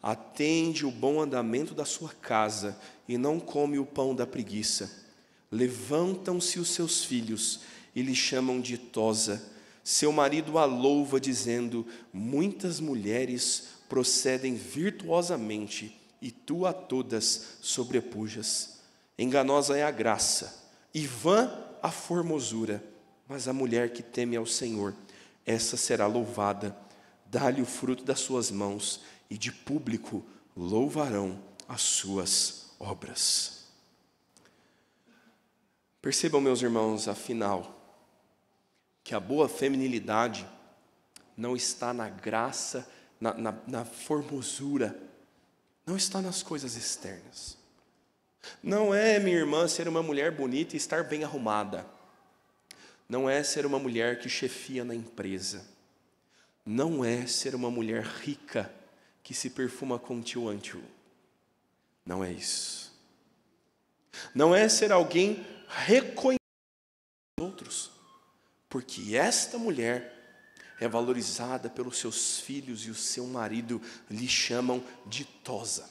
Atende o bom andamento da sua casa e não come o pão da preguiça. Levantam-se os seus filhos e lhe chamam ditosa. Seu marido a louva, dizendo, muitas mulheres procedem virtuosamente, e tu a todas sobrepujas. Enganosa é a graça, e vã a formosura, mas a mulher que teme ao Senhor, essa será louvada. Dá-lhe o fruto das suas mãos, e de público louvarão as suas obras. Percebam, meus irmãos, afinal, que a boa feminilidade não está na graça, na formosura, não está nas coisas externas. Não é, minha irmã, ser uma mulher bonita e estar bem arrumada. Não é ser uma mulher que chefia na empresa. Não é ser uma mulher rica que se perfuma com tio Antio. Não é isso. Não é ser alguém reconhecido pelos outros. Porque esta mulher é valorizada pelos seus filhos e o seu marido lhe chamam ditosa.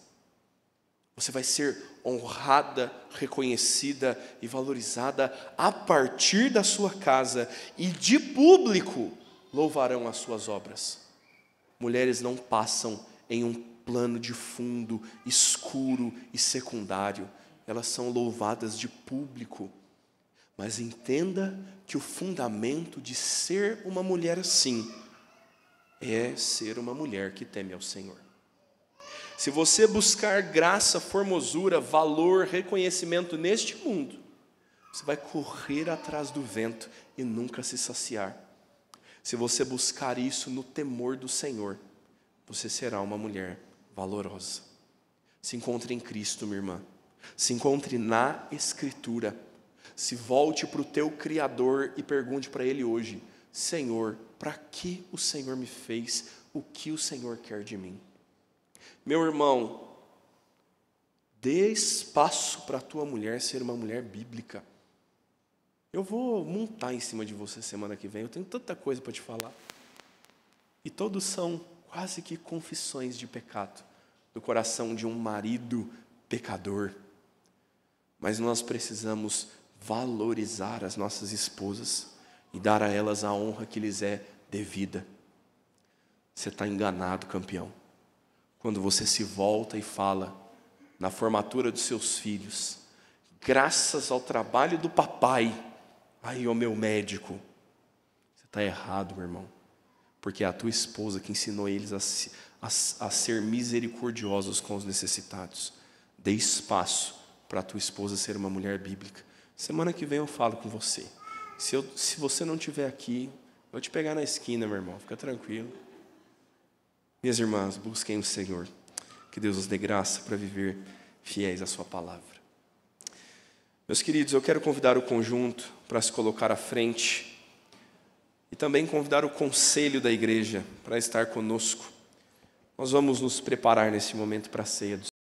Você vai ser honrada, reconhecida e valorizada a partir da sua casa, e de público louvarão as suas obras. Mulheres não passam em um plano de fundo escuro e secundário, elas são louvadas de público. Mas entenda que o fundamento de ser uma mulher assim é ser uma mulher que teme ao Senhor. Se você buscar graça, formosura, valor, reconhecimento neste mundo, você vai correr atrás do vento e nunca se saciar. Se você buscar isso no temor do Senhor, você será uma mulher valorosa. Se encontre em Cristo, minha irmã. Se encontre na Escritura. Se volte para o teu Criador e pergunte para Ele hoje, Senhor, para que o Senhor me fez? O que o Senhor quer de mim? Meu irmão, dê espaço para a tua mulher ser uma mulher bíblica. Eu vou montar em cima de você semana que vem, eu tenho tanta coisa para te falar. E todos são quase que confissões de pecado do coração de um marido pecador. Mas nós precisamos valorizar as nossas esposas e dar a elas a honra que lhes é devida. Você está enganado, campeão. Quando você se volta e fala na formatura dos seus filhos, graças ao trabalho do papai, aí, ó meu médico, você está errado, meu irmão, porque é a tua esposa que ensinou eles a ser misericordiosos com os necessitados. Dê espaço para a tua esposa ser uma mulher bíblica. Semana que vem eu falo com você. Se você não estiver aqui, eu vou te pegar na esquina, meu irmão. Fica tranquilo. Minhas irmãs, busquem o Senhor. Que Deus nos dê graça para viver fiéis à sua palavra. Meus queridos, eu quero convidar o conjunto para se colocar à frente e também convidar o conselho da igreja para estar conosco. Nós vamos nos preparar nesse momento para a ceia do